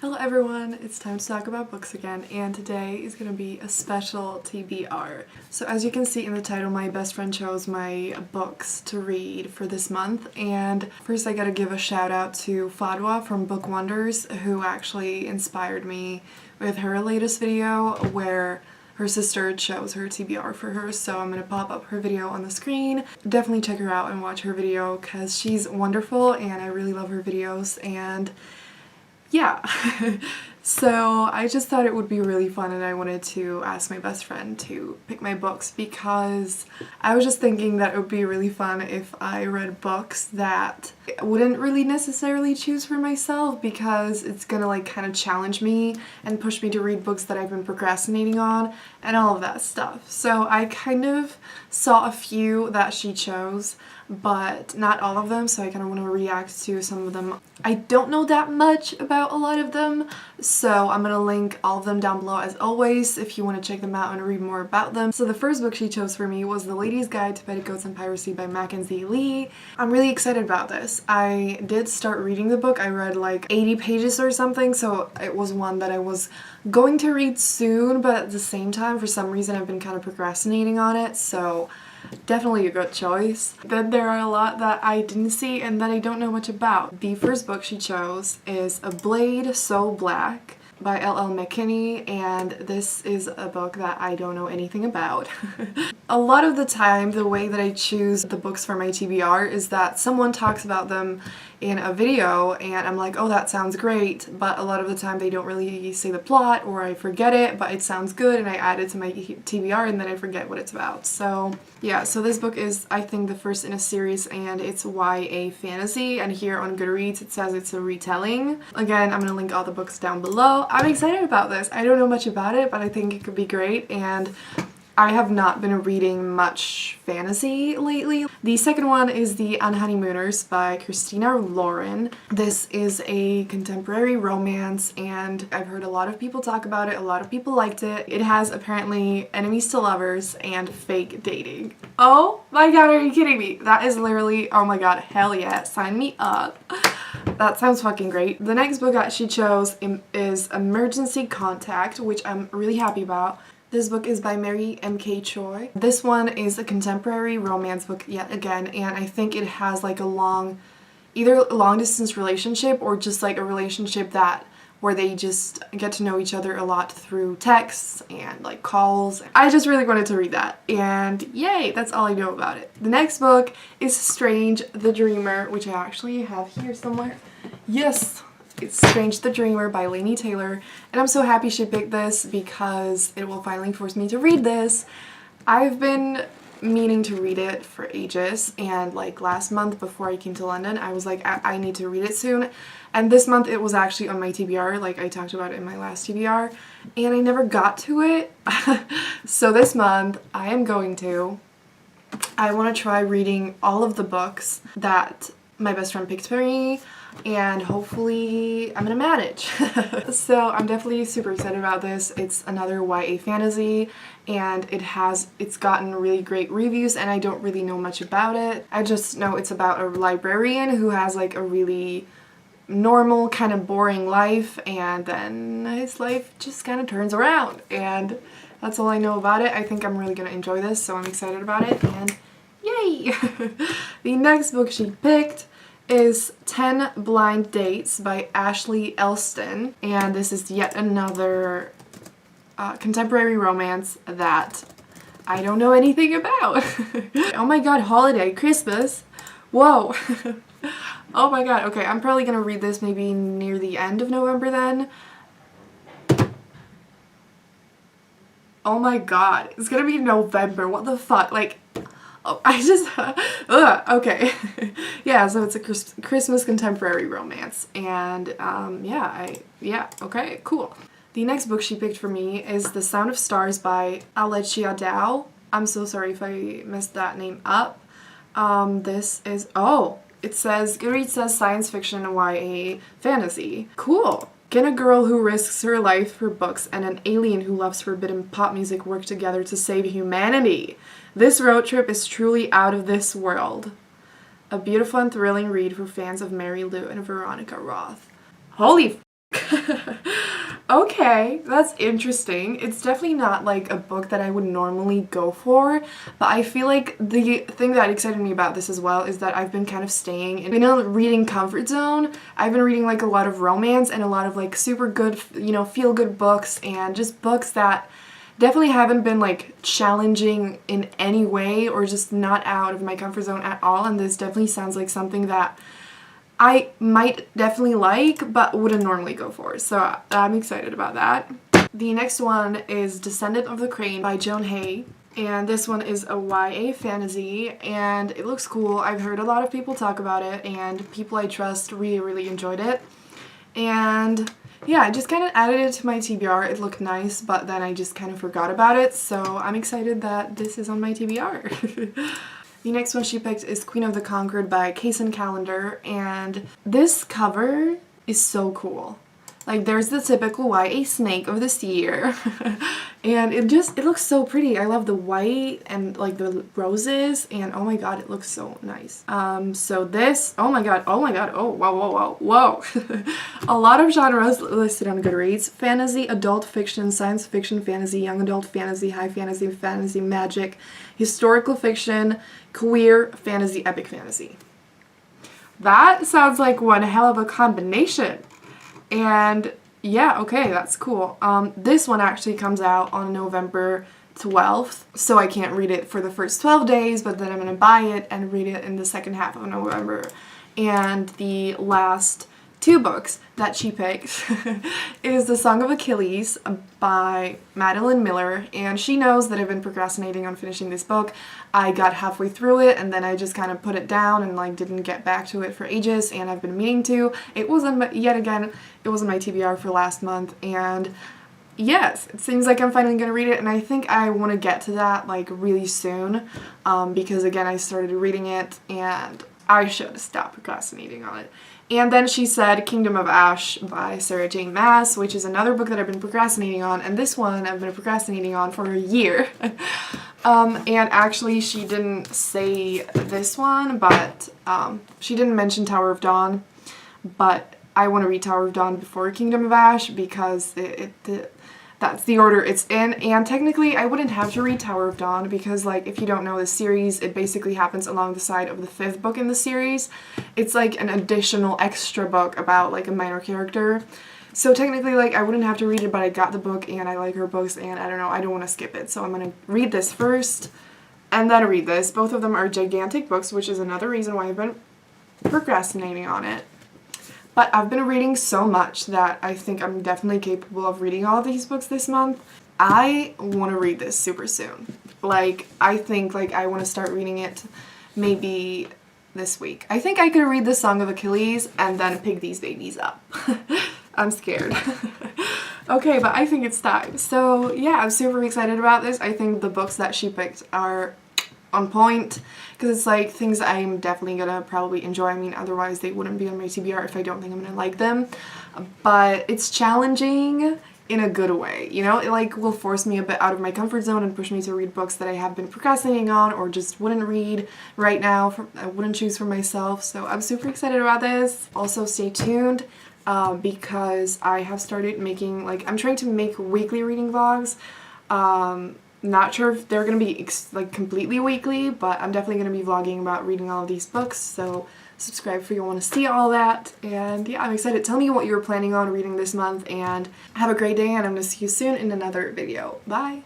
Hello everyone, it's time to talk about books again, and today is going to be a special TBR. So as you can see in the title, my best friend chose my books to read for this month, and first I gotta give a shout out to Fadwa from Book Wonders, who actually inspired me with her latest video where her sister chose her TBR for her, so I'm going to pop up her video on the screen. Definitely check her out and watch her video because she's wonderful and I really love her videos, and yeah. So I just thought it would be really fun and I wanted to ask my best friend to pick my books because I was just thinking that it would be really fun if I read books that I wouldn't really necessarily choose for myself because it's gonna like kind of challenge me and push me to read books that I've been procrastinating on and all of that stuff. So I kind of saw a few that she chose, but not all of them, so I kind of want to react to some of them. I don't know that much about a lot of them, so I'm gonna link all of them down below as always if you want to check them out and read more about them. So the first book she chose for me was The Lady's Guide to Petticoats and Piracy by Mackenzie Lee. I'm really excited about this. I did start reading the book. I read like 80 pages or something, so it was one that I was going to read soon, but at the same time, for some reason, I've been kind of procrastinating on it, so definitely a good choice. Then there are a lot that I didn't see and that I don't know much about. The first book she chose is A Blade So Black by L.L. McKinney, and this is a book that I don't know anything about. A lot of the time, the way that I choose the books for my TBR is that someone talks about them in a video and I'm like, oh, that sounds great, but a lot of the time they don't really say the plot or I forget it, but it sounds good and I add it to my TBR and then I forget what it's about. So yeah, so this book is, I think, the first in a series and it's YA fantasy, and here on Goodreads it says it's a retelling. Again, I'm gonna link all the books down below. I'm excited about this. I don't know much about it, but I think it could be great, and I have not been reading much fantasy lately. The second one is The Honeymooners by Christina Lauren. This is a contemporary romance and I've heard a lot of people talk about it. A lot of people liked it. It has apparently enemies to lovers and fake dating. Oh my god, are you kidding me? That is literally, oh my god, hell yeah, sign me up. That sounds fucking great. The next book that she chose is Emergency Contact, which I'm really happy about. This book is by Mary M.K. Choi. This one is a contemporary romance book yet again, and I think it has like a either a long distance relationship or just like a relationship where they just get to know each other a lot through texts and like calls. I just really wanted to read that, and yay, that's all I know about it. The next book is Strange the Dreamer, which I actually have here somewhere. Yes! It's Strange the Dreamer by Laini Taylor, and I'm so happy she picked this because it will finally force me to read this. I've been meaning to read it for ages, and like last month before I came to London I was like, I need to read it soon, and this month it was actually on my TBR, like I talked about it in my last TBR, and I never got to it. So this month I am going to. I want to try reading all of the books that my best friend picked for me, and hopefully I'm gonna manage. So I'm definitely super excited about this. It's another YA fantasy and it's gotten really great reviews, and I don't really know much about it. I just know it's about a librarian who has like a really normal kind of boring life, and then his life just kind of turns around, and that's all I know about it. I think I'm really gonna enjoy this, so I'm excited about it, and yay! The next book she picked is 10 Blind Dates by Ashley Elston, and this is yet another contemporary romance that I don't know anything about. Oh my god, holiday, Christmas, whoa. Oh my god, okay, I'm probably gonna read this maybe near the end of November then. Oh my god, it's gonna be November, what the fuck, like, oh, I just, okay. Yeah, so it's a Christmas contemporary romance, and yeah, okay, cool. The next book she picked for me is The Sound of Stars by Alechia Dow. I'm so sorry if I messed that name up. This is, oh, Goodreads says science fiction and YA fantasy. Cool. Can a girl who risks her life for books and an alien who loves forbidden pop music work together to save humanity? This road trip is truly out of this world. A beautiful and thrilling read for fans of Mary Lou and Veronica Roth. Holy f***. Okay, that's interesting. It's definitely not like a book that I would normally go for, but I feel like the thing that excited me about this as well is that I've been kind of staying in a reading comfort zone. I've been reading like a lot of romance and a lot of like super good, feel-good books, and just books that definitely haven't been like challenging in any way or just not out of my comfort zone at all, and this definitely sounds like something that I might definitely like, but wouldn't normally go for. So I'm excited about that. The next one is Descendant of the Crane by Joan Hay. And this one is a YA fantasy, and it looks cool. I've heard a lot of people talk about it, and people I trust really, really enjoyed it. And yeah, I just kind of added it to my TBR. It looked nice, but then I just kind of forgot about it. So I'm excited that this is on my TBR. The next one she picked is Queen of the Conquered by Kaysen Calendar, and this cover is so cool. Like, there's the typical YA snake of this year, and it looks so pretty. I love the white and like the roses, and oh my god, it looks so nice. So this, oh my god, oh whoa. A lot of genres listed on Goodreads: fantasy, adult fiction, science fiction, fantasy, young adult fantasy, high fantasy, fantasy, magic, historical fiction, queer, fantasy, epic fantasy. That sounds like one hell of a combination. And yeah, okay, that's cool. This one actually comes out on November 12th, so I can't read it for the first 12 days, but then I'm going to buy it and read it in the second half of November. And the last two books that she picked is The Song of Achilles by Madeline Miller, and she knows that I've been procrastinating on finishing this book. I got halfway through it and then I just kind of put it down and like didn't get back to it for ages, and I've been meaning to. It was on my TBR for last month, and yes, it seems like I'm finally going to read it, and I think I want to get to that like really soon, because again, I started reading it and I should stop procrastinating on it. And then she said Kingdom of Ash by Sarah J. Maas, which is another book that I've been procrastinating on, and this one I've been procrastinating on for a year. And actually she didn't say this one, but she didn't mention Tower of Dawn, but I want to read Tower of Dawn before Kingdom of Ash because that's the order it's in, and technically I wouldn't have to read Tower of Dawn because, like, if you don't know the series, it basically happens along the side of the 5th book in the series. It's like an additional extra book about like a minor character. So technically, like, I wouldn't have to read it, but I got the book and I like her books, and I don't know, I don't want to skip it. So I'm going to read this first and then read this. Both of them are gigantic books, which is another reason why I've been procrastinating on it. But I've been reading so much that I think I'm definitely capable of reading all of these books this month. I want to read this super soon. Like, I think like I want to start reading it maybe this week. I think I could read The Song of Achilles and then pick these babies up. I'm scared. Okay, but I think it's time. So yeah, I'm super excited about this. I think the books that she picked are on point, because it's like things I'm definitely gonna probably enjoy. I mean, otherwise they wouldn't be on my TBR if I don't think I'm gonna like them. But it's challenging in a good way, you know? It like will force me a bit out of my comfort zone and push me to read books that I have been procrastinating on or just wouldn't read right now, I wouldn't choose for myself. So I'm super excited about this. Also stay tuned because I have started making, like, I'm trying to make weekly reading vlogs. Not sure if they're going to be like completely weekly, but I'm definitely going to be vlogging about reading all of these books, so subscribe if you want to see all that. And yeah, I'm excited. Tell me what you're planning on reading this month, and have a great day, and I'm going to see you soon in another video. Bye!